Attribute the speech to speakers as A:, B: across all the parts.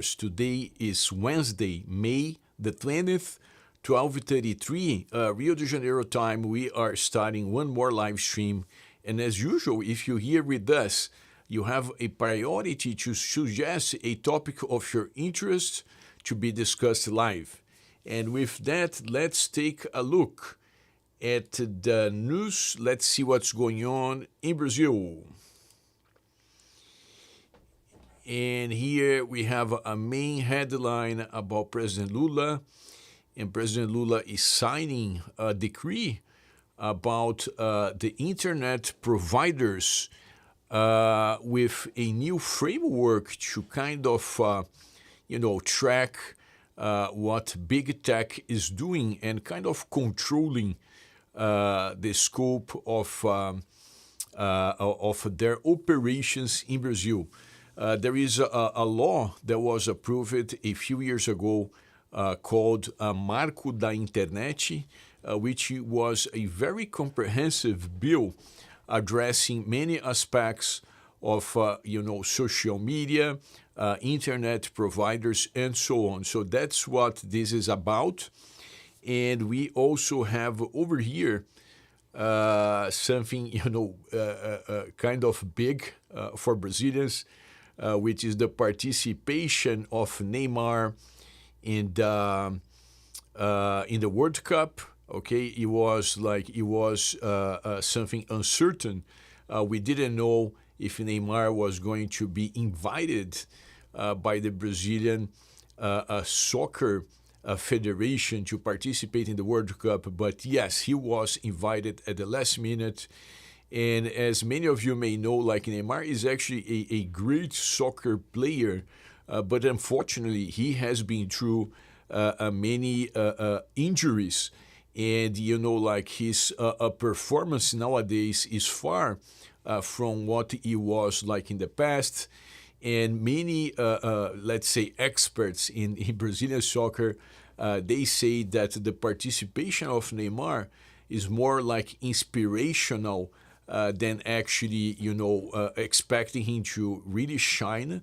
A: Today is Wednesday, May the 20th, 12:33, Rio de Janeiro time. We are starting one more live stream. And as usual, if you're here with us, you have a priority to suggest a topic of your interest to be discussed live. And with that, let's take a look at the news. Let's see what's going on in Brazil. And here we have a main headline about President Lula. And President Lula is signing a decree about the internet providers with a new framework to kind of, track what big tech is doing and kind of controlling the scope of their operations in Brazil. There is a law that was approved a few years ago called Marco da Internet, which was a very comprehensive bill addressing many aspects of, social media, internet providers, and so on. So that's what this is about. And we also have over here something, kind of big for Brazilians, which is the participation of Neymar in the World Cup. Okay, it was something uncertain. We didn't know if Neymar was going to be invited by the Brazilian soccer federation to participate in the World Cup. But yes, he was invited at the last minute. And as many of you may know, Neymar is actually a great soccer player, but unfortunately he has been through many injuries. And, his performance nowadays is far from what he was in the past. And many, let's say, experts in Brazilian soccer, they say that the participation of Neymar is more inspirational than actually, expecting him to really shine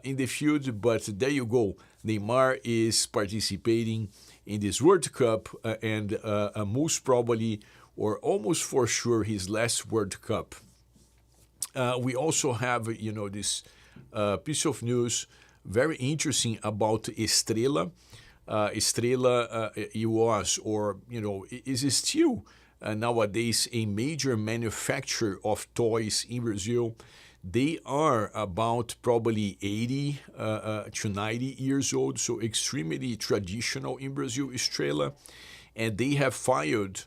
A: in the field. But there you go. Neymar is participating in this World Cup and most probably or almost for sure his last World Cup. We also have, this piece of news, very interesting about Estrela. Estrela was, or, is still nowadays a major manufacturer of toys in Brazil. They are about probably 80 to 90 years old, so extremely traditional in Brazil, Estrela. And they have filed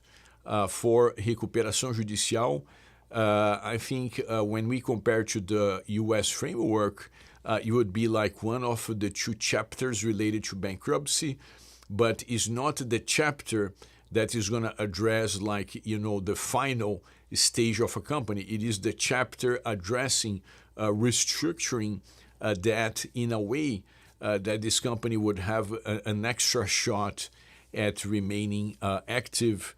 A: for recuperação judicial. I think when we compare to the U.S. framework, it would be one of the two chapters related to bankruptcy, but it's not the chapter that is going to address the final stage of a company. It is the chapter addressing restructuring that in a way that this company would have an extra shot at remaining active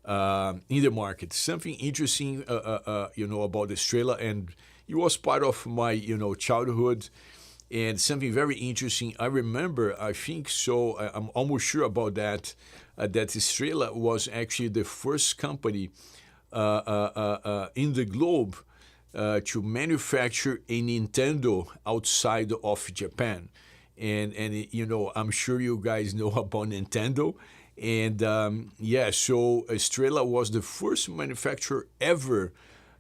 A: in the market. Something interesting, about Estrela, and it was part of my, childhood. And something very interesting, I remember, I think so, I'm almost sure about that, that Estrela was actually the first company in the globe to manufacture a Nintendo outside of Japan. And I'm sure you guys know about Nintendo. And so Estrela was the first manufacturer ever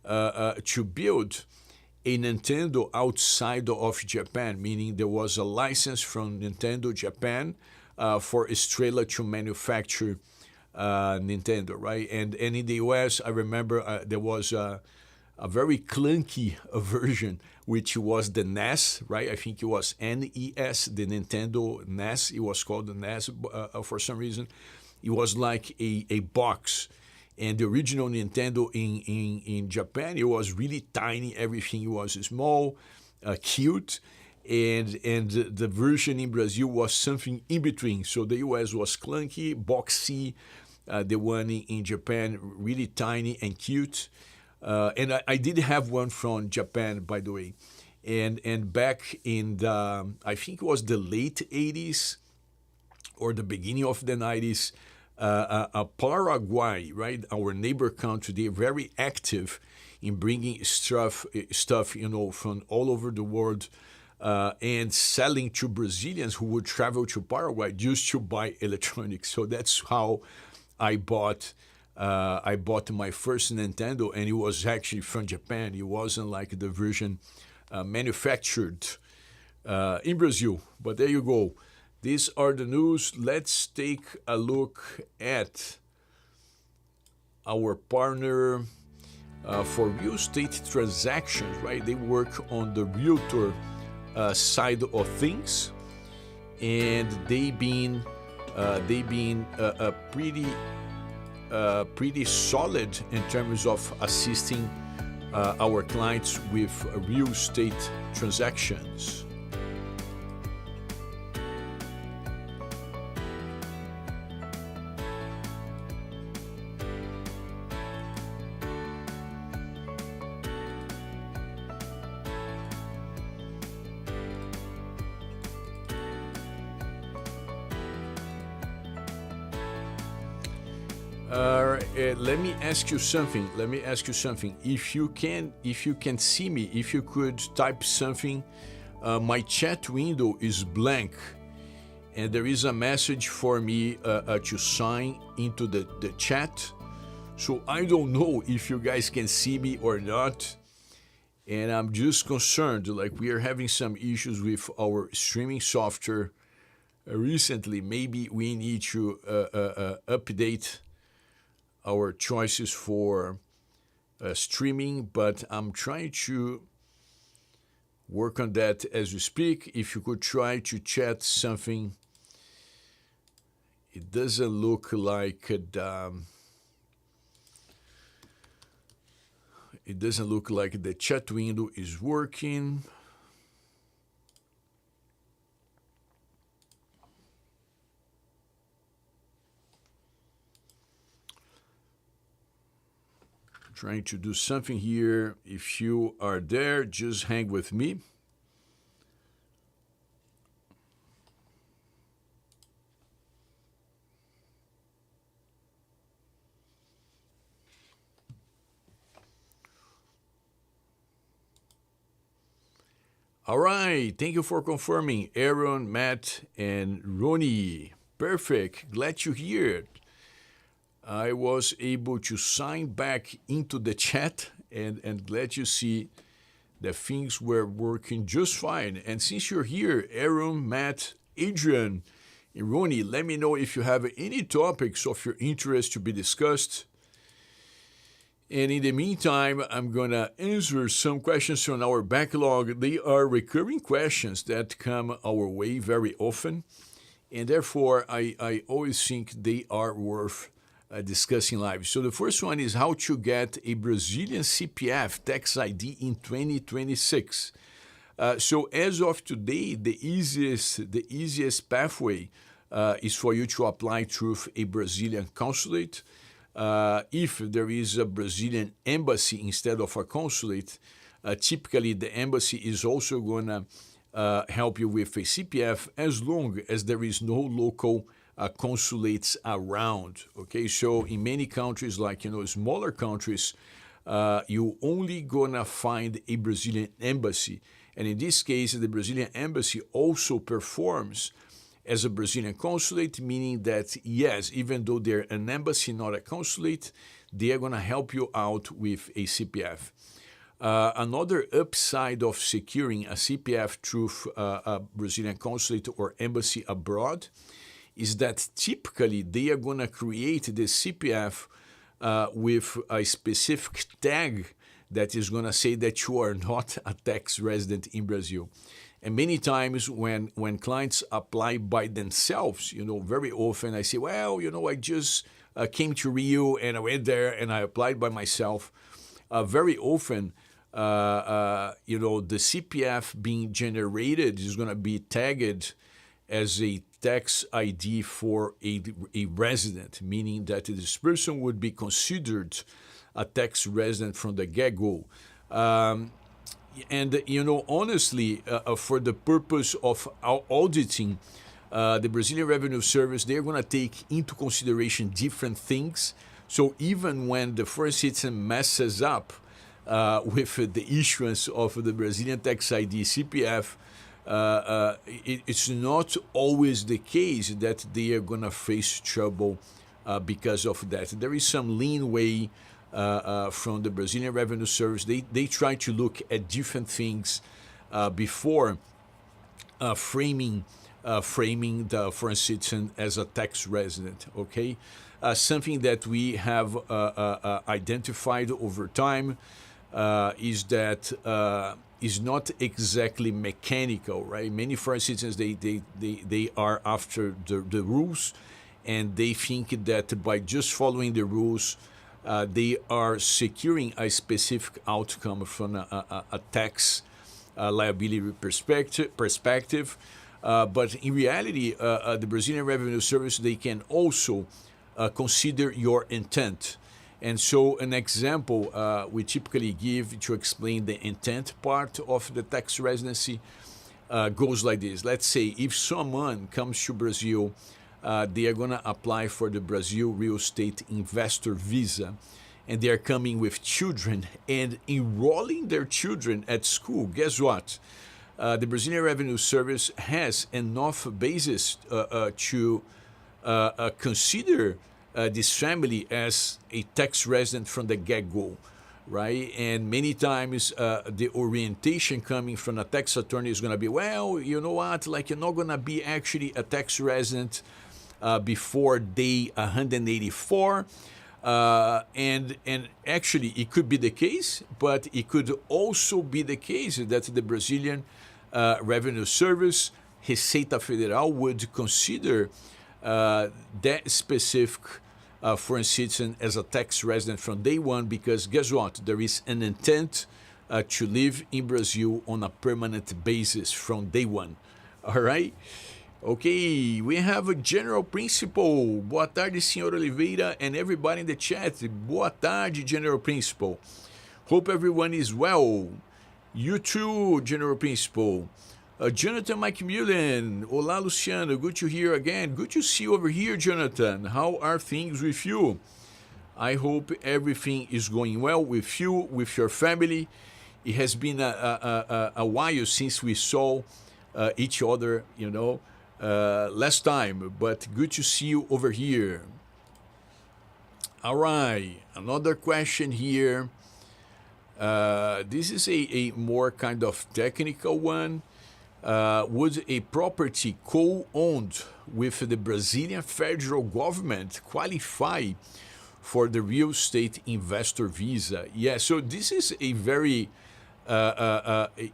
A: to build a Nintendo outside of Japan, meaning there was a license from Nintendo Japan for Estrela to manufacture Nintendo, right? And in the US, I remember there was a very clunky version, which was the NES, right? I think it was NES, the Nintendo NES. It was called the NES for some reason. It was like a box. And the original Nintendo in Japan, it was really tiny. Everything was small, cute. And the version in Brazil was something in between. So the US was clunky, boxy. The one in Japan, really tiny and cute. And I did have one from Japan, by the way. And back in the, I think it was the late 80s or the beginning of the 90s, Paraguay, right, our neighbor country, they're very active in bringing stuff, from all over the world and selling to Brazilians who would travel to Paraguay just to buy electronics. So that's how I bought my first Nintendo, and it was actually from Japan. It wasn't like the version manufactured in Brazil. But there you go. These are the news. Let's take a look at our partner for real estate transactions, right? They work on the realtor side of things, and they've been pretty solid in terms of assisting our clients with real estate transactions. Let me ask you something. If you can see me, if you could type something, my chat window is blank, and there is a message for me to sign into the chat. So I don't know if you guys can see me or not, and I'm just concerned. Like, we are having some issues with our streaming software recently. Maybe we need to update our choices for streaming, but I'm trying to work on that as we speak. If you could try to chat something. It doesn't look like the chat window is working. Trying to do something here. If you are there, just hang with me. All right, thank you for confirming, Aaron, Matt, and Ronnie. Perfect, glad to hear it. I was able to sign back into the chat, and glad to see that things were working just fine. And since you're here, Aaron, Matt, Adrian, and Ronnie, let me know if you have any topics of your interest to be discussed. And in the meantime, I'm going to answer some questions from our backlog. They are recurring questions that come our way very often, and therefore I always think they are worth discussing live. So the first one is how to get a Brazilian CPF tax ID in 2026. So as of today, the easiest pathway is for you to apply through a Brazilian consulate. If there is a Brazilian embassy instead of a consulate, typically the embassy is also going to help you with a CPF as long as there is no local consulates around. Okay, so in many countries, like smaller countries, you only gonna find a Brazilian embassy, and in this case, the Brazilian embassy also performs as a Brazilian consulate, meaning that yes, even though they're an embassy, not a consulate, they are gonna help you out with a CPF. Another upside of securing a CPF through a Brazilian consulate or embassy abroad is that typically they are going to create the CPF with a specific tag that is going to say that you are not a tax resident in Brazil. And many times when clients apply by themselves, very often I say, well, I just came to Rio and I went there and I applied by myself. Very often, the CPF being generated is going to be tagged as a tax ID for a resident, meaning that this person would be considered a tax resident from the get-go. And honestly, for the purpose of auditing the Brazilian Revenue Service, they're going to take into consideration different things. So even when the foreign citizen messes up with the issuance of the Brazilian tax ID CPF, it's not always the case that they are going to face trouble because of that. There is some leeway from the Brazilian Revenue Service. They try to look at different things before framing the foreign citizen as a tax resident. Okay, something that we have identified over time is that is not exactly mechanical, right? Many foreign citizens they are after the rules, and they think that by just following the rules, they are securing a specific outcome from a tax liability perspective. But in reality, the Brazilian Revenue Service, they can also consider your intent. And so an example we typically give to explain the intent part of the tax residency goes like this. Let's say if someone comes to Brazil, they are going to apply for the Brazil Real Estate Investor Visa, and they are coming with children and enrolling their children at school. Guess what? The Brazilian Revenue Service has enough basis to consider this family as a tax resident from the get-go, right? And many times the orientation coming from a tax attorney is going to be, well, you know what, like you're not going to be actually a tax resident before day 184. And actually it could be the case, but it could also be the case that the Brazilian Revenue Service, Receita Federal, would consider that specific foreign citizen as a tax resident from day one, because guess what? There is an intent to live in Brazil on a permanent basis from day one. All right? Okay, we have a general principle. Boa tarde, Senhor Oliveira, and everybody in the chat. Boa tarde, General Principal. Hope everyone is well. You too, General Principal. Jonathan Macmillan. Olá, Luciano. Good to hear again. Good to see you over here, Jonathan. How are things with you? I hope everything is going well with you, with your family. It has been a while since we saw each other, last time, but good to see you over here. All right, another question here. This is a more kind of technical one. Would a property co-owned with the Brazilian federal government qualify for the real estate investor visa? Yeah, so this is a very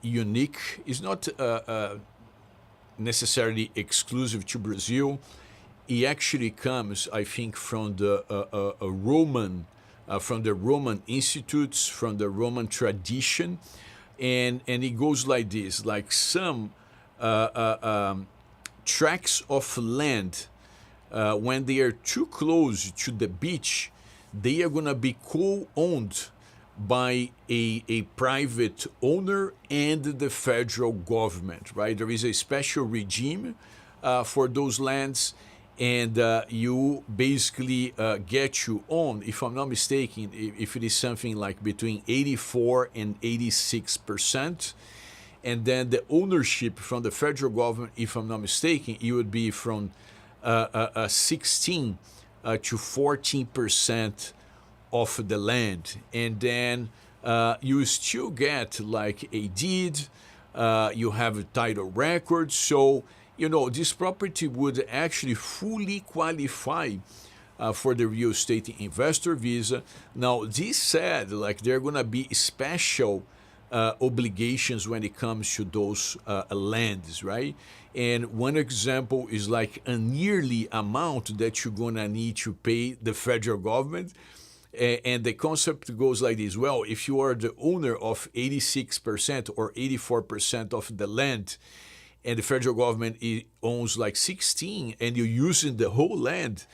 A: unique, it's not necessarily exclusive to Brazil. It actually comes, I think, from the Roman institutes, from the Roman tradition, and it goes like this: like some tracts of land, when they are too close to the beach, they are going to be co-owned by a private owner and the federal government, right? There is a special regime for those lands, and you basically get to own, if I'm not mistaken, if it is something like between 84 and 86%, and then the ownership from the federal government, if I'm not mistaken, it would be from 16 to 14% of the land, and then you still get like a deed, you have a title record, so this property would actually fully qualify for the real estate investor visa. Now, this said, like there are going to be special obligations when it comes to those lands, right? And one example is like a yearly amount that you're going to need to pay the federal government. And the concept goes like this: well, if you are the owner of 86% or 84% of the land, and the federal government owns like 16, and you're using the whole land,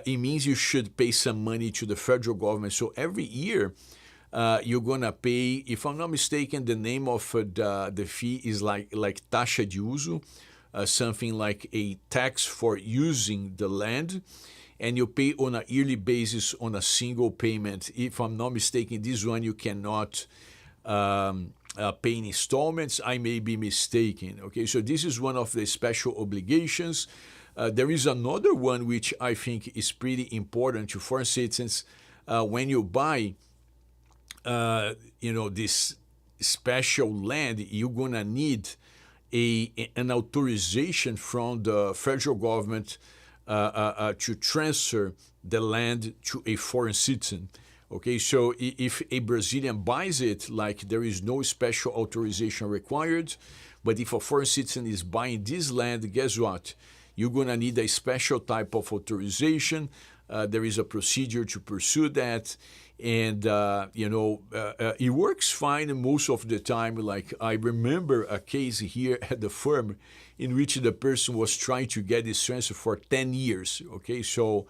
A: it means you should pay some money to the federal government. So every year, you're gonna pay, if I'm not mistaken, the name of the fee is like taxa de uso, something like a tax for using the land, and you pay on a yearly basis on a single payment. If I'm not mistaken, this one you cannot pay in installments. I may be mistaken. Okay, so this is one of the special obligations. There is another one which I think is pretty important to foreign citizens. When you buy, this special land, you're gonna need an authorization from the federal government to transfer the land to a foreign citizen. Okay, so if a Brazilian buys it, like there is no special authorization required, but if a foreign citizen is buying this land, guess what? You're gonna need a special type of authorization. There is a procedure to pursue that, and it works fine most of the time. Like I remember a case here at the firm in which the person was trying to get this transfer for 10 years. Okay, so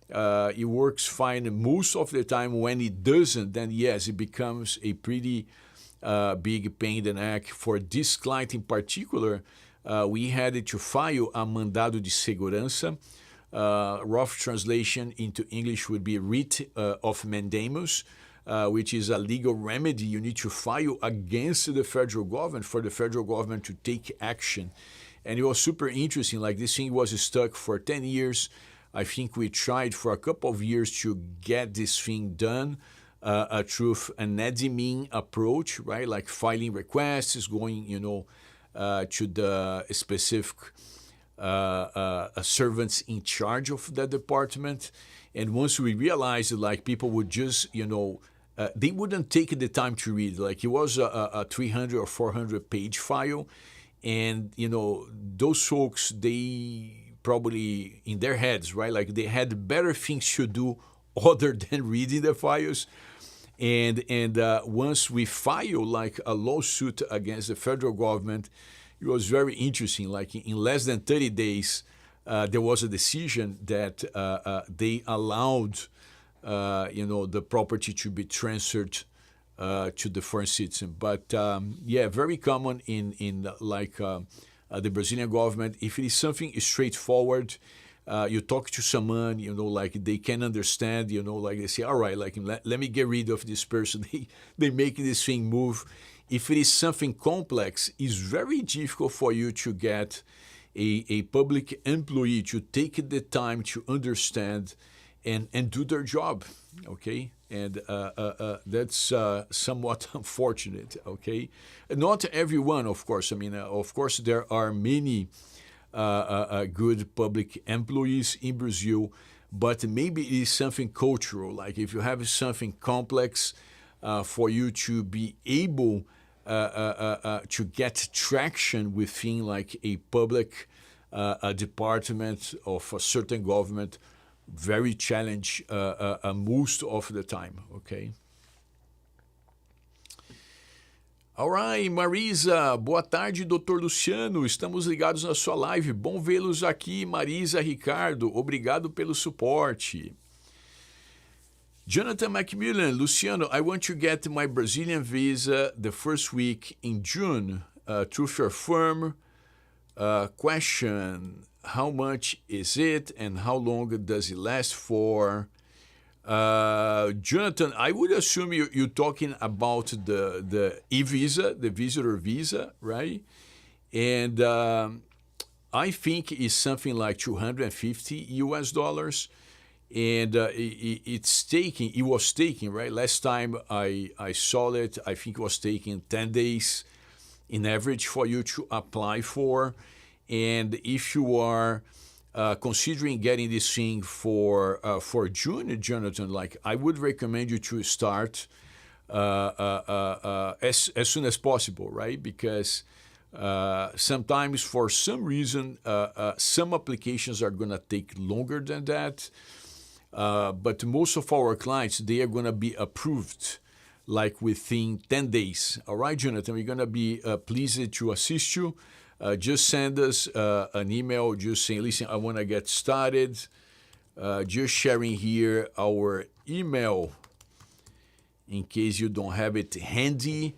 A: it works fine most of the time. When it doesn't, then yes, it becomes a pretty big pain in the neck. For this client in particular, we had to file a mandado de segurança. Rough translation into English would be writ of mandamus, which is a legal remedy you need to file against the federal government for the federal government to take action. And it was super interesting. Like this thing was stuck for 10 years. I think we tried for a couple of years to get this thing done through an admin approach, right? Like filing requests, going, to the specific servants in charge of that department. And once we realized that, like, people would just, they wouldn't take the time to read. Like, it was a 300 or 400 page file. And, those folks, they probably in their heads, right? Like they had better things to do other than reading the files. And once we filed like a lawsuit against the federal government, it was very interesting. Like in less than 30 days, there was a decision that they allowed, the property to be transferred to the foreign citizen. But very common in the Brazilian government. If it is something straightforward, you talk to someone, like they can understand, like they say, all right, like let me get rid of this person. They make this thing move. If it is something complex, it's very difficult for you to get a public employee to take the time to understand and do their job, okay? And that's somewhat unfortunate, okay? Not everyone, of course. I mean, of course, there are many good public employees in Brazil, but maybe it is something cultural. Like if you have something complex, for you to be able to get traction within like a public department of a certain government, very challenged most of the time, okay? Alright, Marisa, boa tarde, Dr. Luciano, estamos ligados na sua live, bom vê-los aqui, Marisa, Ricardo, obrigado pelo suporte. Jonathan Macmillan, Luciano, I want to get my Brazilian visa the first week in June through your firm. Question, how much is it and how long does it last for? Jonathan, I would assume you're talking about the e-visa, the visitor visa, right? And I think it's something like $250 US. And it was taking, right? Last time I saw it, I think it was taking 10 days in average for you to apply for. And if you are considering getting this thing for June, Jonathan, like I would recommend you to start as soon as possible, right? Because sometimes for some reason, some applications are going to take longer than that. But most of our clients, they are going to be approved like within 10 days. All right, Jonathan, we're going to be pleased to assist you. Just send us an email just saying, listen, I want to get started. Just sharing here our email in case you don't have it handy.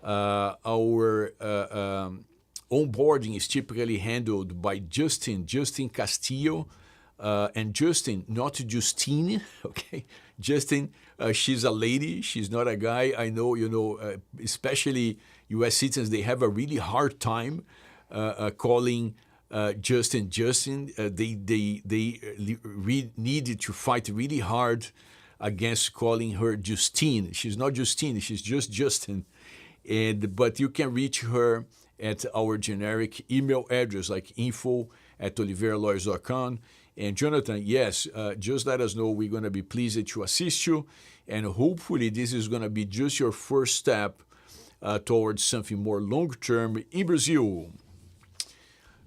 A: Our onboarding is typically handled by Justin Castillo. And Justin, not Justine, okay? Justin, she's a lady, she's not a guy. I know, especially U.S. citizens, they have a really hard time calling Justin. They needed to fight really hard against calling her Justine. She's not Justine, she's just Justin. But you can reach her at our generic email address, like info@oliveiralawyers.com. And Jonathan, yes, just let us know. We're going to be pleased to assist you. And hopefully this is going to be just your first step towards something more long-term in Brazil.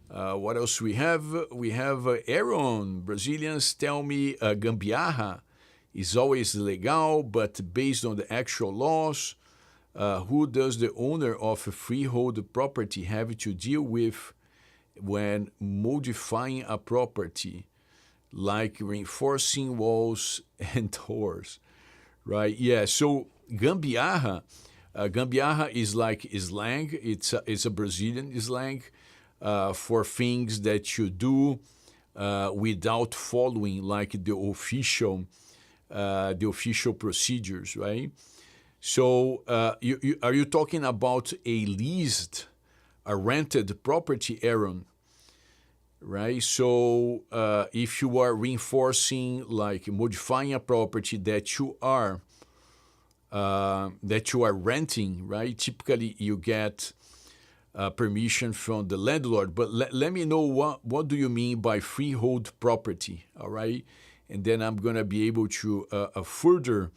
A: What else we have? We have Aaron. Brazilians tell me gambiarra is always legal, but based on the actual laws, who does the owner of a freehold property have to deal with when modifying a property, like reinforcing walls and doors, right? Yeah, so gambiarra is like slang. It's a Brazilian slang for things that you do without following like the official procedures, right? So are you talking about a rented property, Aaron? Right? So if you are reinforcing, like modifying a property that you are renting, right? Typically you get permission from the landlord. But let me know what do you mean by freehold property, all right? And then I'm going to be able to further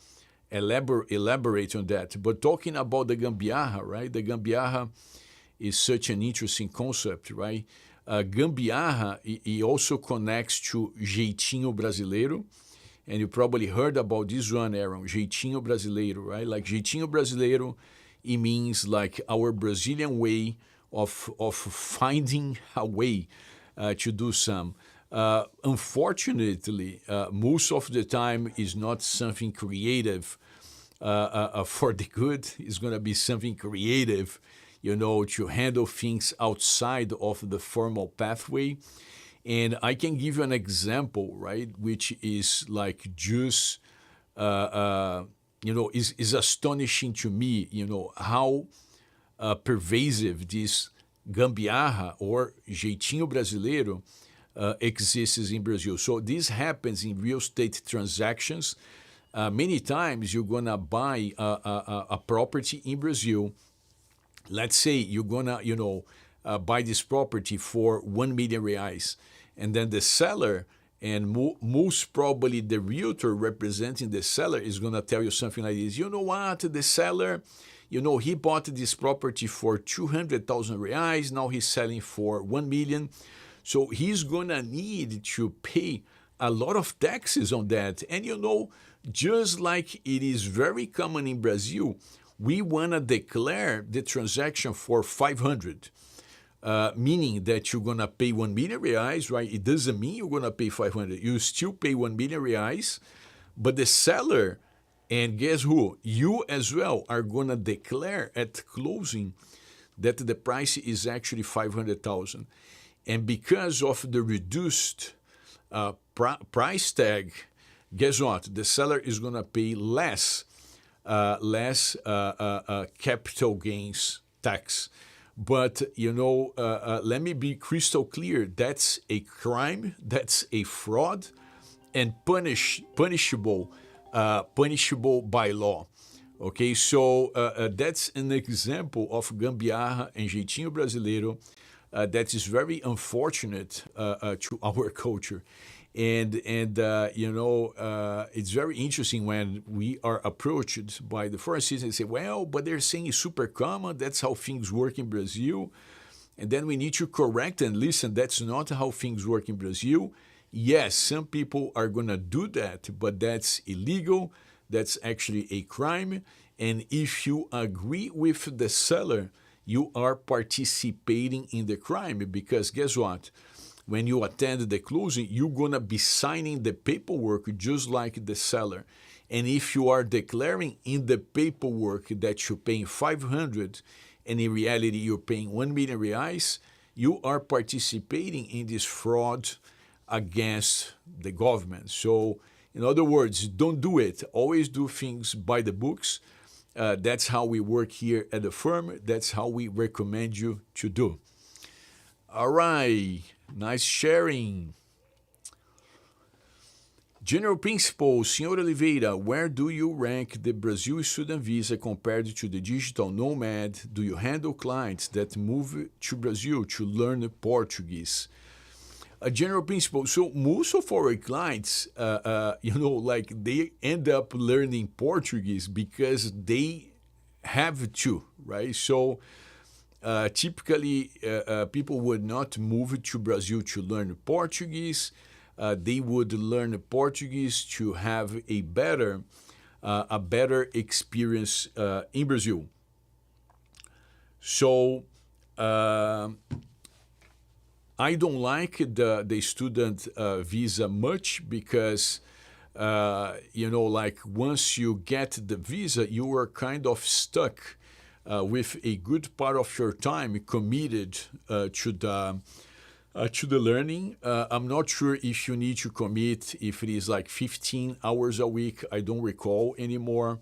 A: elaborate on that. But talking about the gambiarra, right? The gambiarra is such an interesting concept, right? Gambiarra, it also connects to jeitinho brasileiro. And you probably heard about this one, Aaron, jeitinho brasileiro, right? Like jeitinho brasileiro, it means like our Brazilian way of finding a way to do some. Unfortunately, most of the time is not something creative for the good. It's going to be something creative, to handle things outside of the formal pathway. And I can give you an example, right, which is like just, is astonishing to me, how pervasive this gambiarra or jeitinho brasileiro exists in Brazil. So this happens in real estate transactions. Many times you're going to buy a property in Brazil. Let's say you're going to, buy this property for 1 million reais. And then the seller and most probably the realtor representing the seller is going to tell you something like this. You know what? The seller, he bought this property for 200,000 reais. Now he's selling for 1 million. So he's going to need to pay a lot of taxes on that. And just like it is very common in Brazil, we want to declare the transaction for 500, meaning that you're going to pay 1 million reais, right? It doesn't mean you're going to pay 500. You still pay 1 million reais, but the seller, and guess who? You as well are going to declare at closing that the price is actually 500,000. And because of the reduced price tag, guess what? The seller is going to pay less capital gains tax. But, let me be crystal clear. That's a crime. That's a fraud and punishable by law. Okay, so that's an example of gambiarra and jeitinho brasileiro that is very unfortunate to our culture. And it's very interesting when we are approached by the foreign citizens and say, well, but they're saying it's super common. That's how things work in Brazil. And then we need to correct and listen. That's not how things work in Brazil. Yes, some people are going to do that, but that's illegal. That's actually a crime. And if you agree with the seller, you are participating in the crime, because guess what? When you attend the closing, you're going to be signing the paperwork just like the seller. And if you are declaring in the paperwork that you're paying 500 and in reality you're paying 1 million reais, you are participating in this fraud against the government. So, in other words, don't do it. Always do things by the books. That's how we work here at the firm. That's how we recommend you to do. All right, nice sharing. General Principal, Senhor Oliveira, where do you rank the Brazil student visa compared to the digital nomad? Do you handle clients that move to Brazil to learn Portuguese? General Principal, so most of our clients, like they end up learning Portuguese because they have to, right? So typically people would not move to Brazil to learn Portuguese. They would learn Portuguese to have a better experience in Brazil. So I don't like the student visa much because like once you get the visa, you are kind of stuck with a good part of your time committed to the learning. I'm not sure if you need to commit, if it is like 15 hours a week. I don't recall anymore.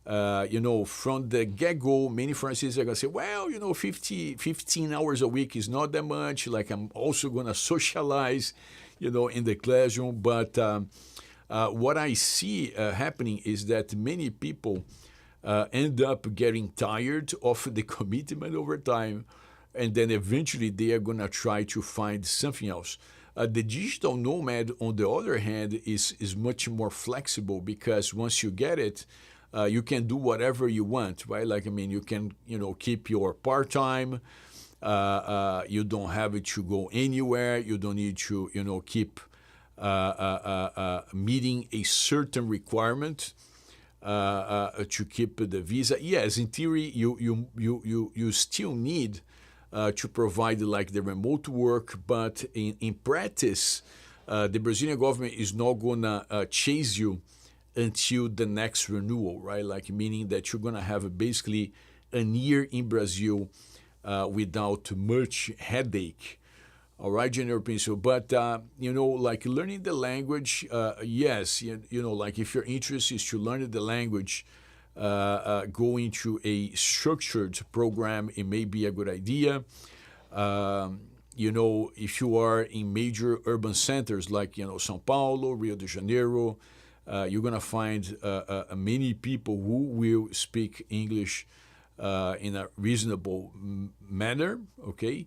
A: From the get-go, many Francis are going to say, well, 15 hours a week is not that much. Like I'm also going to socialize, in the classroom. But what I see happening is that many people end up getting tired of the commitment over time. And then eventually they are going to try to find something else. The digital nomad, on the other hand, is much more flexible because once you get it, you can do whatever you want, right? Like, you can, keep your part-time. You don't have to go anywhere. You don't need to, keep meeting a certain requirement to keep the visa. Yes, in theory, you still need to provide like the remote work, but in practice, the Brazilian government is not gonna chase you until the next renewal, right? Like meaning that you're gonna have basically a year in Brazil without much headache. All right, General Principal. But like learning the language, yes, like if your interest is to learn the language. Going to a structured program, it may be a good idea. If you are in major urban centers like, São Paulo, Rio de Janeiro, you're going to find many people who will speak English in a reasonable manner, okay?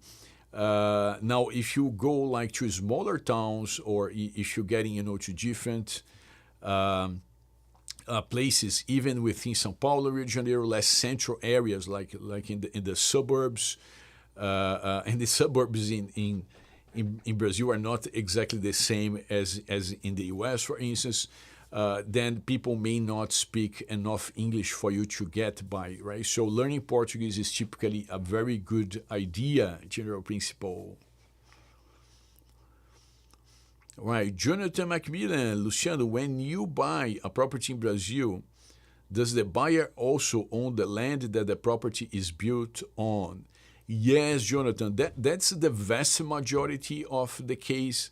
A: Now, if you go like to smaller towns or if you're getting, to different places, even within São Paulo, Rio de Janeiro, less central areas like in the suburbs, and the suburbs in Brazil are not exactly the same as in the U.S., for instance. Then people may not speak enough English for you to get by, right? So learning Portuguese is typically a very good idea, General Principal. Right, Jonathan Macmillan, Luciano, when you buy a property in Brazil, does the buyer also own the land that the property is built on? Yes, Jonathan, that's the vast majority of the case.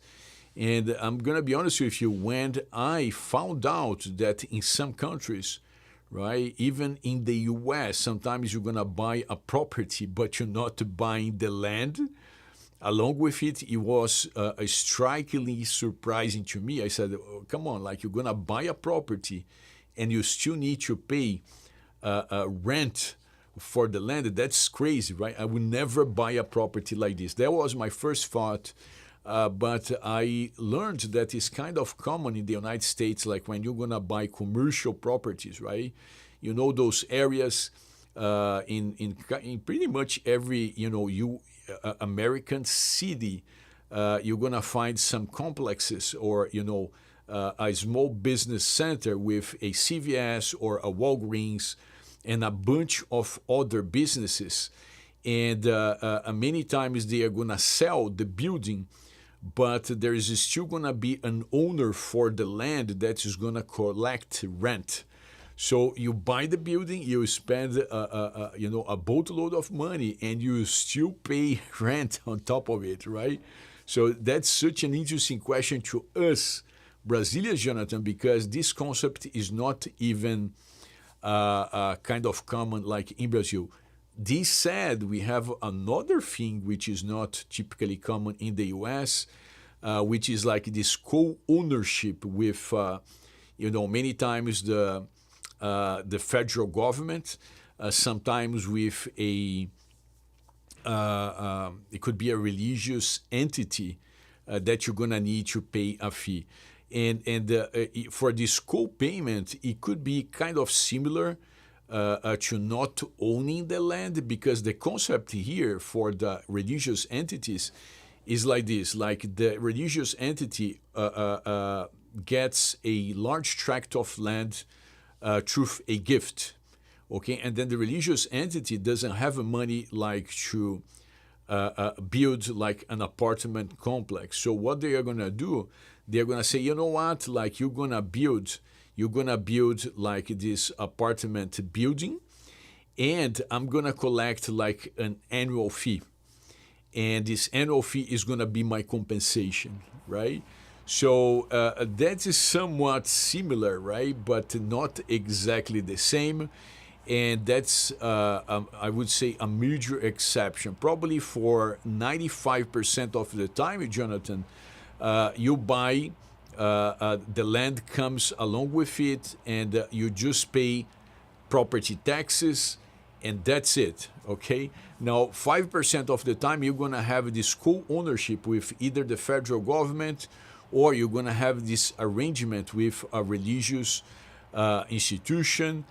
A: And I'm going to be honest with you, when I found out that in some countries, right, even in the US, sometimes you're going to buy a property, but you're not buying the land. Along with it, it was strikingly surprising to me. I said, oh, come on, like you're going to buy a property and you still need to pay rent for the land. That's crazy, right? I would never buy a property like this. That was my first thought. But I learned that it's kind of common in the United States, like when you're going to buy commercial properties, right? Those areas in pretty much every, American city, you're going to find some complexes or, a small business center with a CVS or a Walgreens and a bunch of other businesses. And many times they are going to sell the building but there is still going to be an owner for the land that is going to collect rent. So you buy the building, you spend a boatload of money, and you still pay rent on top of it, right? So that's such an interesting question to us Brazilians, Jonathan, because this concept is not even kind of common like in Brazil. This said, we have another thing which is not typically common in the US, which is like this co-ownership with, many times the federal government, sometimes with it could be a religious entity that you're gonna need to pay a fee. And for this co-payment, it could be kind of similar to not owning the land, because the concept here for the religious entities is like this: like the religious entity gets a large tract of land through a gift, okay, and then the religious entity doesn't have money like to build like an apartment complex. So what they are gonna do, they're gonna say, you know what, like you're gonna build like this apartment building, and I'm gonna collect like an annual fee, and this annual fee is gonna be my compensation, right? So that is somewhat similar, right? But not exactly the same. And that's, I would say, a major exception. Probably for 95% of the time, Jonathan, you buy, the land comes along with it, and you just pay property taxes, and that's it, okay? Now, 5% of the time, you're going to have this co-ownership with either the federal government, or you're going to have this arrangement with a religious institution.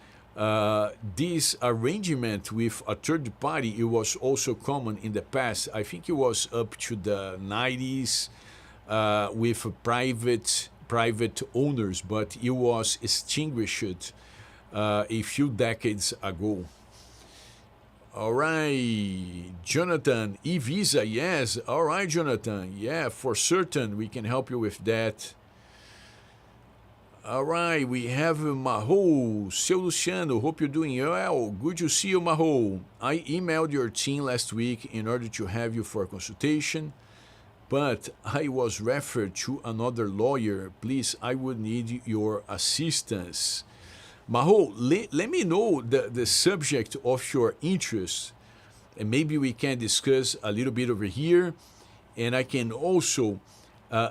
A: This arrangement with a third party, it was also common in the past. I think it was up to the 90s with private owners, but it was extinguished a few decades ago. All right, Jonathan, e-visa, yes. All right, Jonathan, yeah, for certain, we can help you with that. All right, we have Maho. Seu Luciano, hope you're doing well. Good to see you, Maho. I emailed your team last week in order to have you for a consultation, but I was referred to another lawyer. Please, I would need your assistance. Maho, let me know the subject of your interest, and maybe we can discuss a little bit over here, and I can also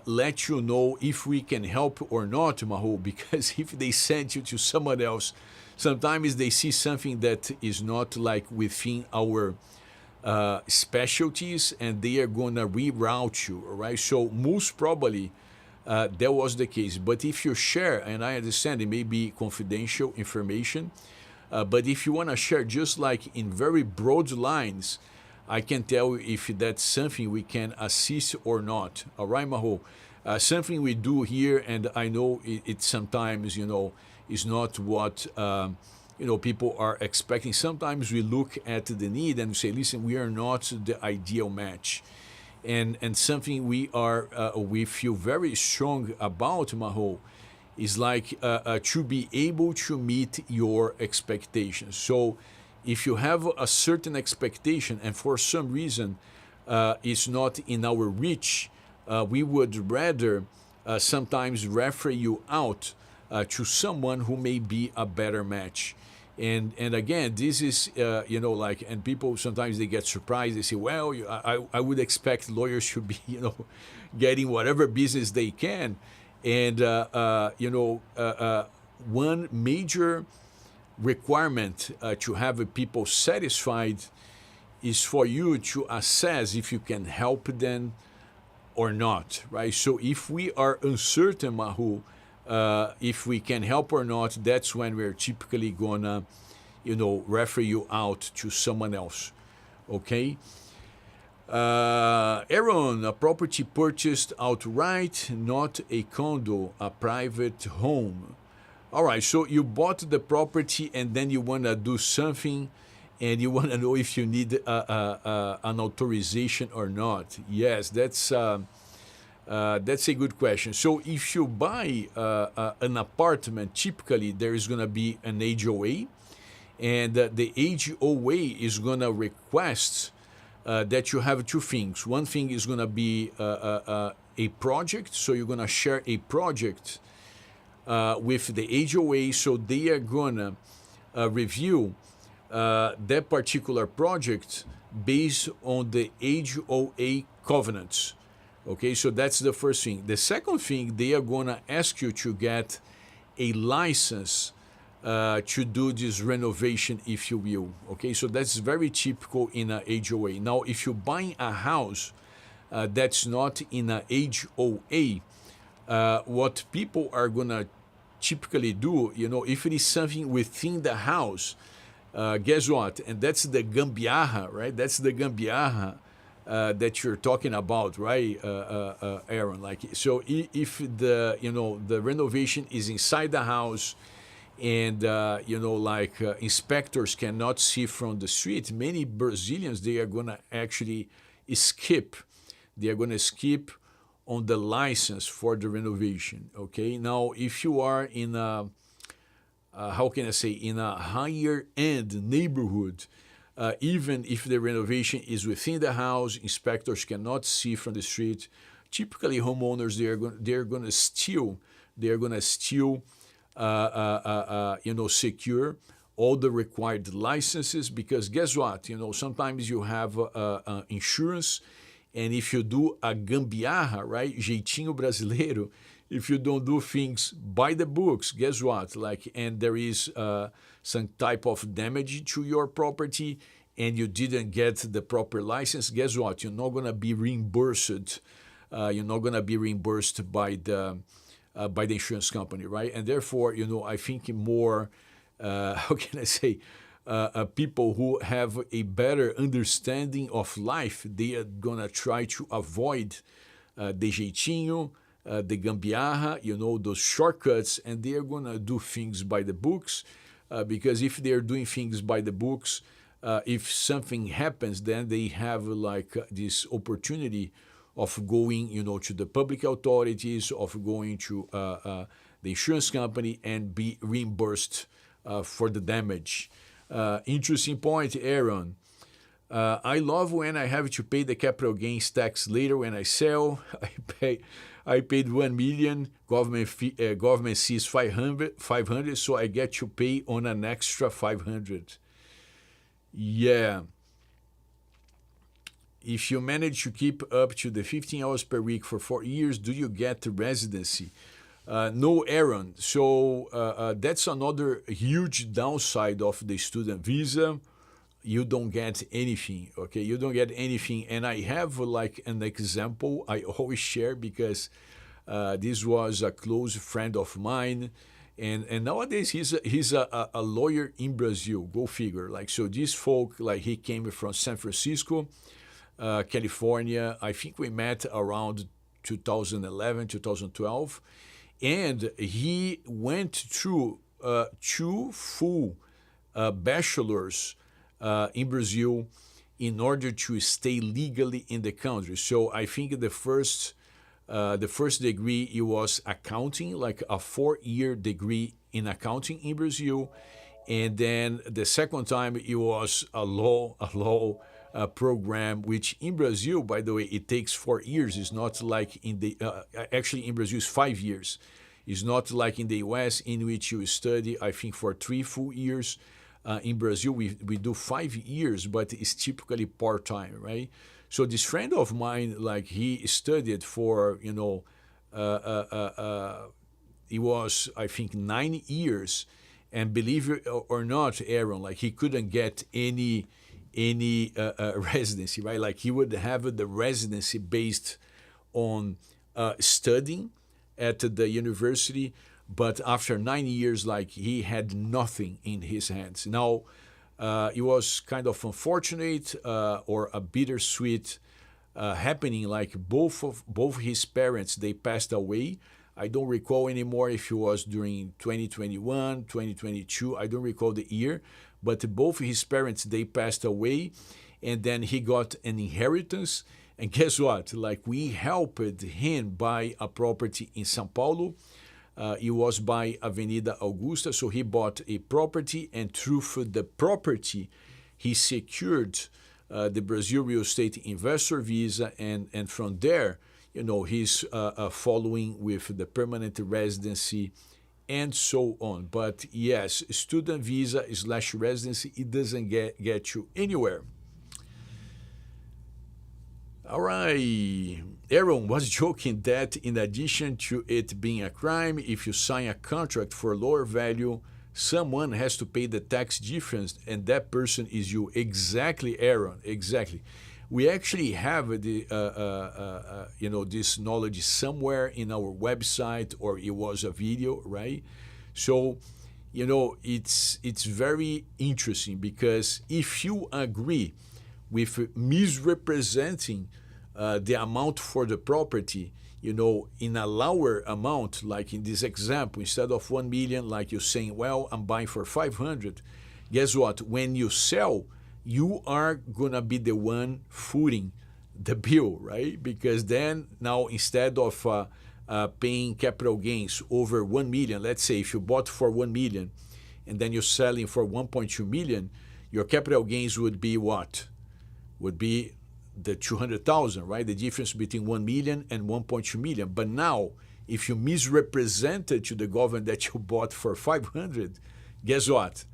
A: let you know if we can help or not, Maho, because if they send you to someone else, sometimes they see something that is not like within our specialties, and they are going to reroute you, all right? So most probably, that was the case. But if you share, and I understand it may be confidential information, but if you want to share just like in very broad lines, I can tell you if that's something we can assist or not. All right, Maho? Something we do here, and I know it sometimes, is not what, people are expecting. Sometimes we look at the need and say, listen, we are not the ideal match. And something we feel very strong about, Maho, is like to be able to meet your expectations. So if you have a certain expectation and for some reason it's not in our reach, we would rather sometimes refer you out to someone who may be a better match. And again, this is, and people sometimes they get surprised. They say, well, I would expect lawyers should be, getting whatever business they can. And, one major requirement to have people satisfied is for you to assess if you can help them or not, right? So if we are uncertain, Mahu, if we can help or not, that's when we're typically gonna, refer you out to someone else, okay? Aaron, a property purchased outright, not a condo, a private home. All right, so you bought the property and then you want to do something and you want to know if you need an authorization or not. Yes, that's That's a good question. So if you buy an apartment, typically there is going to be an HOA, and the HOA is going to request that you have two things. One thing is going to be a project, so you're going to share a project with the HOA, so they are going to review that particular project based on the HOA covenants. Okay, so that's the first thing. The second thing, they are going to ask you to get a license to do this renovation, if you will. Okay, so that's very typical in a HOA. Now, if you're buying a house that's not in a HOA, what people are going to typically do, if it is something within the house, guess what? And that's the gambiarra, right? That's the gambiarra that you're talking about, right, Aaron? Like, so if the renovation is inside the house, and inspectors cannot see from the street, many Brazilians, they are going to actually skip. They are going to skip on the license for the renovation. Okay. Now, if you are in a in a higher end neighborhood, even if the renovation is within the house, inspectors cannot see from the street. Typically, homeowners, they're going to still secure all the required licenses, because guess what? Sometimes you have insurance, and if you do a gambiarra, right, jeitinho brasileiro, if you don't do things by the books, guess what? And there is some type of damage to your property, and you didn't get the proper license, guess what? You're not going to be reimbursed. You're not going to be reimbursed by the insurance company, right? And therefore, I think more, people who have a better understanding of life, they are going to try to avoid the jeitinho, the gambiarra, those shortcuts, and they are going to do things by the books, because if they are doing things by the books, if something happens, then they have this opportunity of going, to the public authorities, of going to the insurance company and be reimbursed for the damage. Interesting point, Aaron. I love when I have to pay the capital gains tax later when I sell. I paid 1 million, government sees 500, so I get to pay on an extra 500. Yeah. If you manage to keep up to the 15 hours per week for 4 years, do you get the residency? No, Aaron. So that's another huge downside of the student visa. You don't get anything, okay? You don't get anything. And I have an example I always share, because this was a close friend of mine. And nowadays he's a lawyer in Brazil. Go figure. So this folk, he came from San Francisco, California. I think we met around 2011, 2012. And he went through 2 full bachelors in Brazil in order to stay legally in the country. So I think the first degree, it was accounting, like a 4-year degree in accounting in Brazil. And then the second time, it was a law program, which in Brazil, by the way, it takes 4 years. It's not like in the, actually in Brazil, it's 5 years. It's not like in the US, in which you study, I think, for 3 full years. In Brazil, we do 5 years, but it's typically part-time, right? So this friend of mine, he studied for, it was, I think, 9 years. And believe it or not, Aaron, he couldn't get any residency, right? He would have the residency based on studying at the university, but after 9 years, he had nothing in his hands. Now, it was kind of unfortunate or a bittersweet happening. Both his parents, they passed away. I don't recall anymore if it was during 2021, 2022. I don't recall the year, but both his parents, they passed away, and then he got an inheritance. And guess what? Like, we helped him buy a property in São Paulo. It was by Avenida Augusta, so he bought a property, and through the property, he secured the Brazil real estate investor visa, and from there, he's following with the permanent residency and so on. But yes, student visa / residency, it doesn't get you anywhere. All right. Aaron was joking that in addition to it being a crime, if you sign a contract for lower value, someone has to pay the tax difference, and that person is you. Exactly, Aaron. Exactly. We actually have the this knowledge somewhere in our website, or it was a video, right? So, it's very interesting, because if you agree with misrepresenting the amount for the property, in a lower amount, like in this example, instead of 1 million, like you're saying, well, I'm buying for 500. Guess what? When you sell, you are gonna be the one footing the bill, right? Because then now, instead of paying capital gains over 1 million, let's say if you bought for 1 million and then you're selling for 1.2 million, your capital gains would be what? Would be the 200,000, right? The difference between 1 million and 1.2 million. But now, if you misrepresented to the government that you bought for 500, guess what?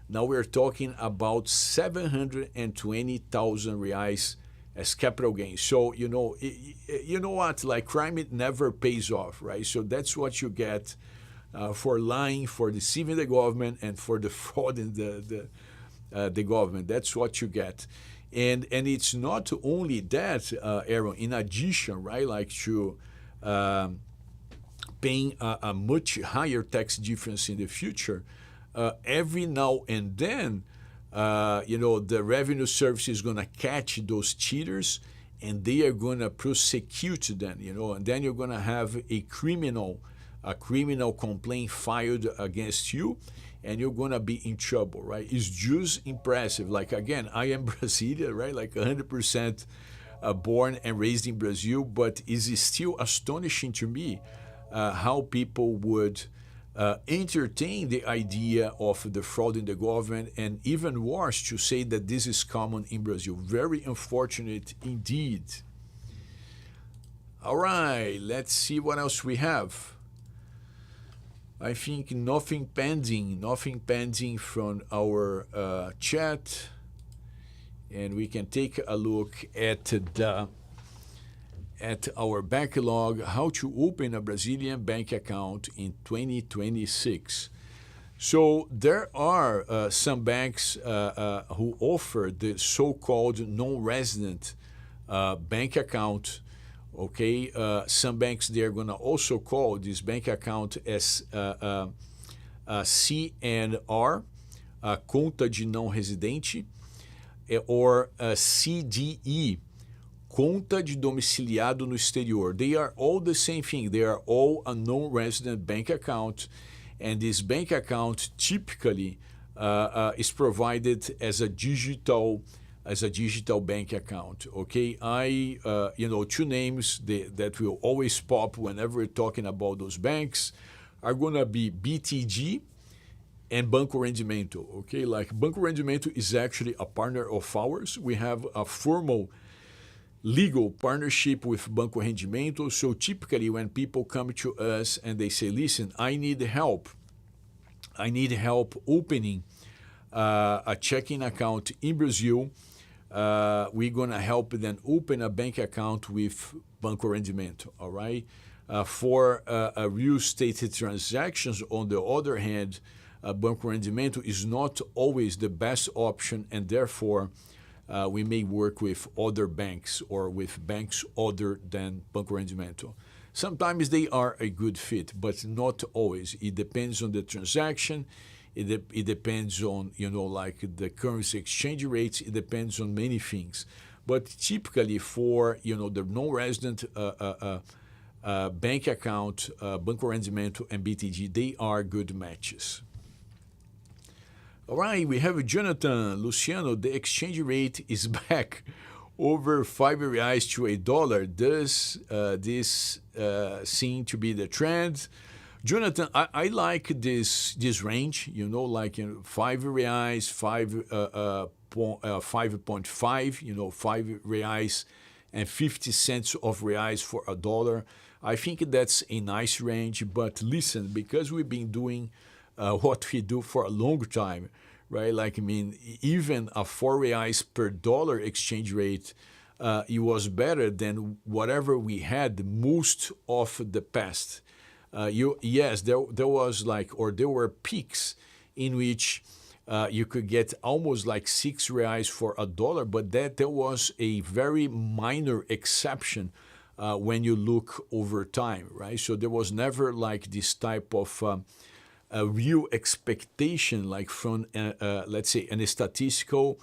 A: Now we're talking about 720,000 reais as capital gains. So, you know what? Like, crime, it never pays off, right? So that's what you get for lying, for deceiving the government, and for defrauding the government. That's what you get. And it's not only that, Aaron, in addition, right, like to paying a much higher tax difference in the future, every now and then, the revenue service is going to catch those cheaters, and they are going to prosecute them, and then you're going to have a criminal complaint filed against you, and you're going to be in trouble, right? It's just impressive. Like, again, I am Brazilian, right? Like 100% born and raised in Brazil, but it's still astonishing to me how people would entertain the idea of defrauding the government, and even worse, to say that this is common in Brazil. Very unfortunate indeed. All right, let's see what else we have. I think nothing pending from our chat, and we can take a look at our backlog, how to open a Brazilian bank account in 2026. So there are some banks who offer the so-called non-resident bank account. Okay, some banks, they're going to also call this bank account as CNR, conta de não residente, or CDE, conta de domiciliado no exterior. They are all the same thing. They are all a non-resident bank account, and this bank account typically is provided as a digital bank account. Okay, two names that will always pop whenever we're talking about those banks are going to be BTG and Banco Rendimento. Okay, like, Banco Rendimento is actually a partner of ours. We have a formal legal partnership with Banco Rendimento. So typically when people come to us and they say, listen, I need help opening a checking account in Brazil, we're going to help them open a bank account with Banco Rendimento, all right? For real estate transactions, on the other hand, Banco Rendimento is not always the best option, and therefore we may work with other banks or with banks other than Banco Rendimento. Sometimes they are a good fit, but not always. It depends on the transaction. It depends on, like the currency exchange rates. It depends on many things. But typically for, the non-resident bank account, Banco Rendimento and BTG, they are good matches. All right, we have Jonathan. Luciano, the exchange rate is back over 5 reais to $1. Does this seem to be the trend? Jonathan, I like this range, like 5 reais, 5.5, 5 reais and 50 cents of reais for $1. I think that's a nice range, but listen, because we've been doing what we do for a long time, right? Like, I mean, even a 4 reais per dollar exchange rate, it was better than whatever we had most of the past. Yes, there was there were peaks in which you could get almost like 6 reais for $1, but there was a very minor exception when you look over time, right? So there was never like this type of a real expectation, like from let's say a statistical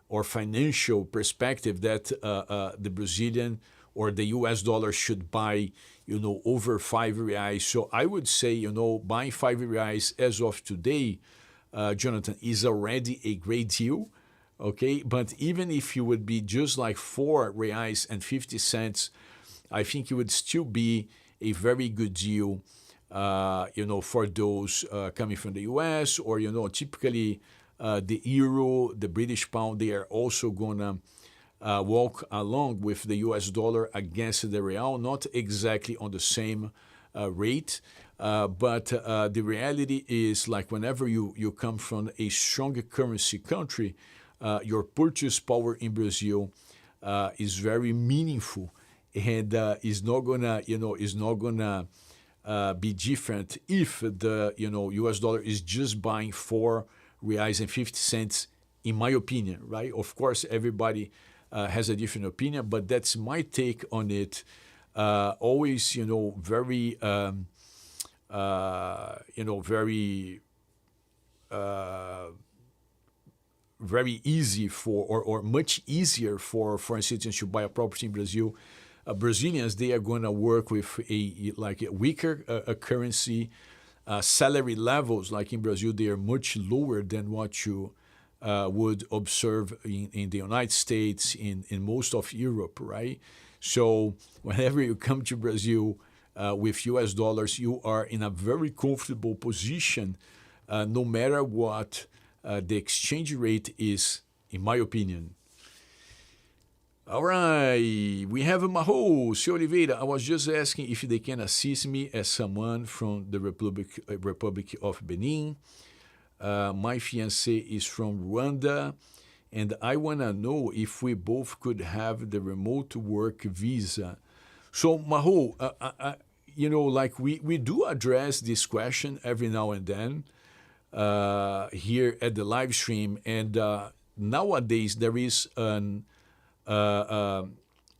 A: or financial perspective, that the Brazilian or the US dollar should buy, over 5 reais. So I would say, buying 5 reais as of today, Jonathan, is already a great deal, okay? But even if you would be just like 4 reais and 50 cents, I think it would still be a very good deal, for those coming from the US, or, typically the euro, the British pound, they are also gonna walk along with the US dollar against the real, not exactly on the same rate. But the reality is, like, whenever you come from a stronger currency country, your purchase power in Brazil is very meaningful, and is not gonna be different if the US dollar is just buying 4 reais and 50 cents, in my opinion, right? Of course, everybody has a different opinion, but that's my take on it. Always, very, very easy or much easier for instance, to buy a property in Brazil. Brazilians, they are going to work with a weaker currency. Salary levels, like in Brazil, they are much lower than what you would observe in the United States, in most of Europe, right? So whenever you come to Brazil with US dollars, you are in a very comfortable position, no matter what the exchange rate is, in my opinion. All right, we have Maho, Sr. Oliveira. I was just asking if they can assist me as someone from the Republic of Benin. My fiancé is from Rwanda, and I want to know if we both could have the remote work visa. So, Maho, we do address this question every now and then here at the live stream, and nowadays there is an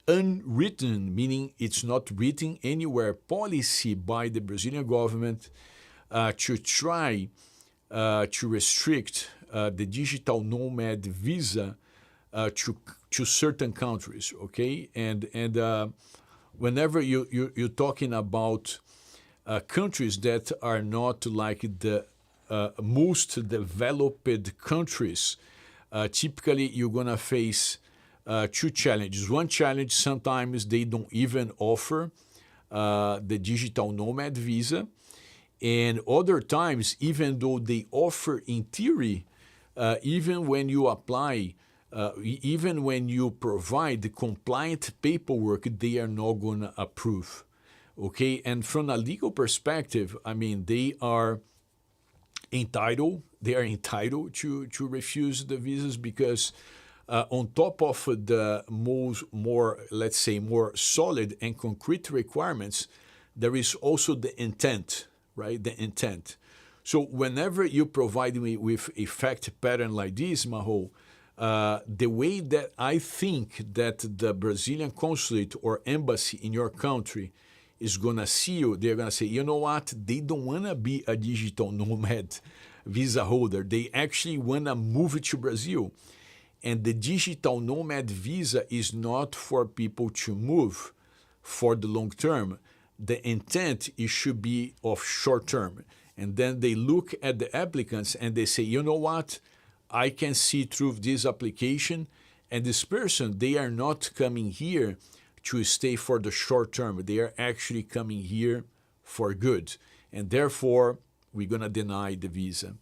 A: unwritten, meaning it's not written anywhere, policy by the Brazilian government to try to restrict the digital nomad visa to certain countries, okay? And whenever you're talking about countries that are not like the most developed countries, typically you're gonna face 2 challenges. One challenge, sometimes they don't even offer the digital nomad visa. And other times, even though they offer in theory, even when you apply, even when you provide the compliant paperwork, they are not going to approve. Okay? And from a legal perspective, I mean, they are entitled to refuse the visas, because on top of the more, let's say, more solid and concrete requirements, there is also the intent, right? The intent. So whenever you provide me with a fact pattern like this, Maho, the way that I think that the Brazilian consulate or embassy in your country is going to see you, they're going to say, you know what? They don't want to be a digital nomad visa holder. They actually want to move to Brazil. And the digital nomad visa is not for people to move for the long term. The intent, it should be of short term. And then they look at the applicants and they say, you know what? I can see through this application And this person, they are not coming here to stay for the short term. They are actually coming here for good. And therefore, we're going to deny the visa.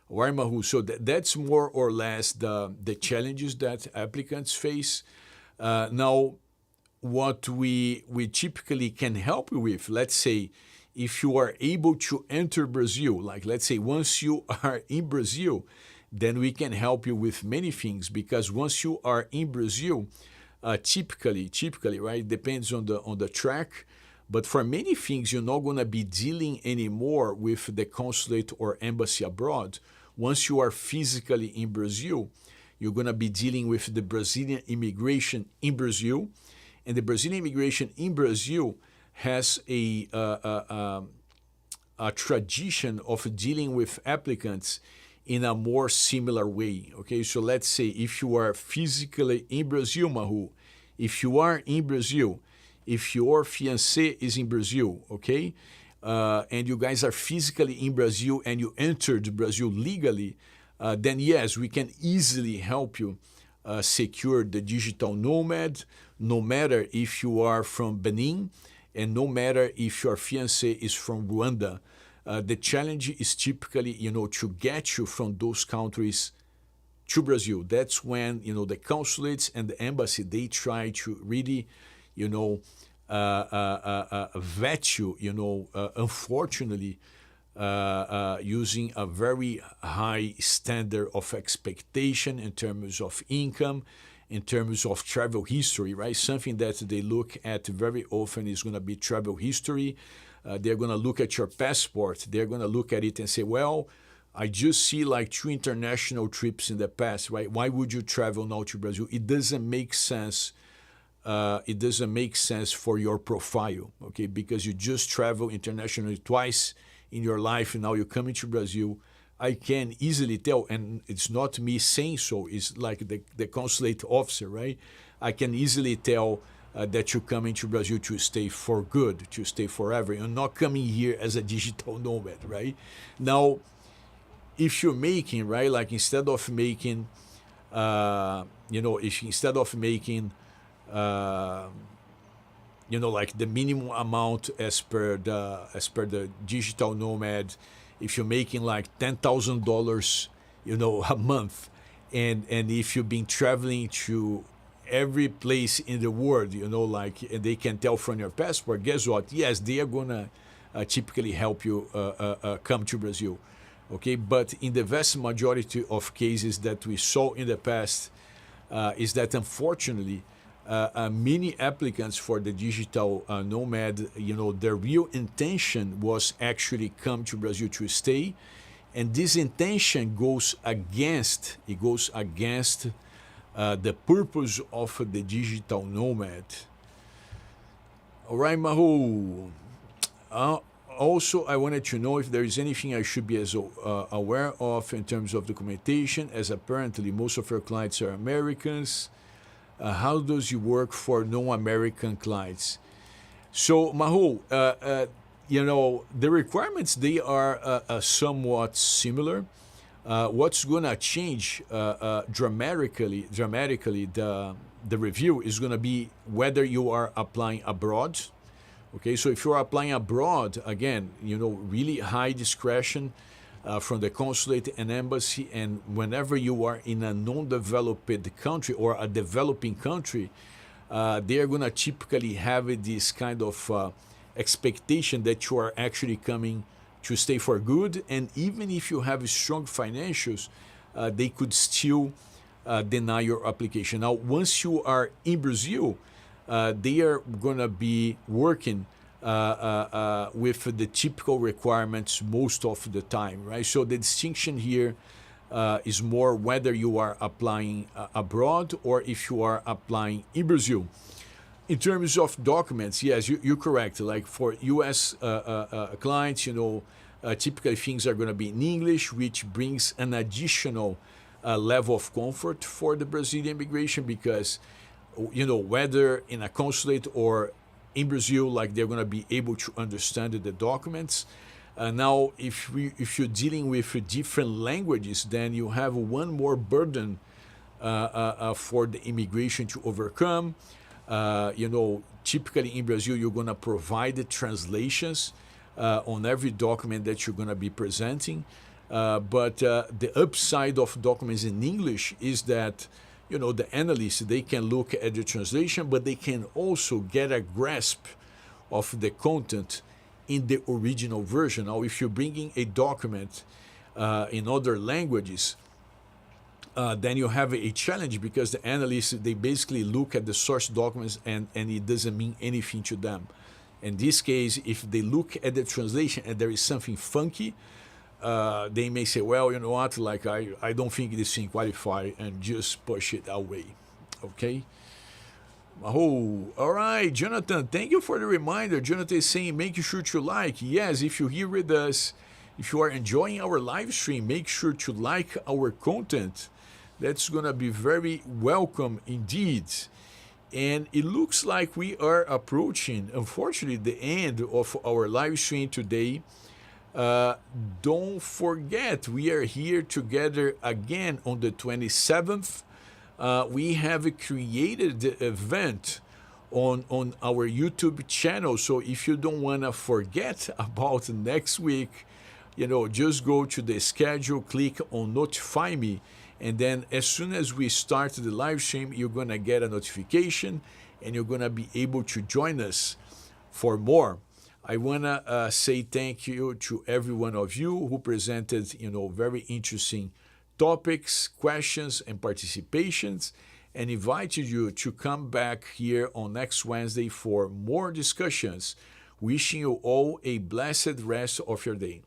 A: All right, Mahu. So that's more or less the challenges that applicants face. Now, what we typically can help you with, let's say, if you are able to enter Brazil, like let's say once you are in Brazil, then we can help you with many things, because once you are in Brazil, typically, right, depends on the track, but for many things, you're not going to be dealing anymore with the consulate or embassy abroad. Once you are physically in Brazil, you're going to be dealing with the Brazilian immigration in Brazil, and the Brazilian immigration in Brazil has a tradition of dealing with applicants in a more similar way. Okay, so let's say if you are physically in Brazil, Mahu, if you are in Brazil, if your fiancé is in Brazil, okay, and you guys are physically in Brazil and you entered Brazil legally, then yes, we can easily help you secure the digital nomad, no matter if you are from Benin and no matter if your fiancé is from Rwanda. The challenge is typically, to get you from those countries to Brazil. That's when, the consulates and the embassy, they try to really, vet you, unfortunately, using a very high standard of expectation in terms of income, in terms of travel history, right? Something that they look at very often is going to be travel history. They're going to look at your passport. They're going to look at it and say, well, I just see like 2 international trips in the past, right? Why would you travel now to Brazil? It doesn't make sense. It doesn't make sense for your profile, okay? Because you just travel internationally twice in your life, and now you're coming to Brazil. I can easily tell, and it's not me saying so, it's like the consulate officer, right? I can easily tell that you're coming to Brazil to stay for good, to stay forever. You're not coming here as a digital nomad, right? Now, if you're making, right, like instead of making, if instead of making, like the minimum amount as per the digital nomad, if you're making like $10,000, a month, and if you've been traveling to every place in the world, and they can tell from your passport, guess what? Yes, they are gonna typically help you come to Brazil, okay? But in the vast majority of cases that we saw in the past, is that unfortunately, many applicants for the digital nomad, their real intention was actually come to Brazil to stay, and this intention goes against the purpose of the digital nomad. All right, Mahu. Also, I wanted to know if there is anything I should be aware of in terms of documentation, as apparently most of your clients are Americans. How does it work for non-American clients? So, Mahu, the requirements, they are somewhat similar. What's going to change dramatically the review is going to be whether you are applying abroad. Okay, so if you're applying abroad, again, really high discretion from the consulate and embassy, and whenever you are in a non-developed country or a developing country, they are going to typically have this kind of expectation that you are actually coming to stay for good, and even if you have strong financials, they could still deny your application. Now, once you are in Brazil, they are going to be working with the typical requirements most of the time, right? So the distinction here is more whether you are applying abroad or if you are applying in Brazil. In terms of documents, yes, you're correct. Like for U.S. Clients, typically things are going to be in English, which brings an additional level of comfort for the Brazilian immigration, because, whether in a consulate or in Brazil, like they're going to be able to understand the documents. Now, if you're dealing with different languages, then you have one more burden for the immigration to overcome. Typically in Brazil, you're going to provide the translations on every document that you're going to be presenting. But the upside of documents in English is that, the analysts, they can look at the translation, but they can also get a grasp of the content in the original version. Now, if you're bringing a document in other languages, then you have a challenge, because the analysts, they basically look at the source documents and it doesn't mean anything to them. In this case, if they look at the translation and there is something funky, they may say, well, you know what, like I don't think this thing qualifies, and just push it away. Okay? Oh, all right, Jonathan, thank you for the reminder. Jonathan is saying, make sure to like. Yes, if you're here with us, if you are enjoying our live stream, make sure to like our content. That's going to be very welcome indeed. And it looks like we are approaching, unfortunately, the end of our live stream today. Don't forget, we are here together again on the 27th. We have created the event on our YouTube channel. So if you don't want to forget about next week, just go to the schedule, click on notify me, and then as soon as we start the live stream, you're going to get a notification and you're going to be able to join us for more. I want to say thank you to every one of you who presented, very interesting topics, questions, and participations, and invited you to come back here on next Wednesday for more discussions. Wishing you all a blessed rest of your day.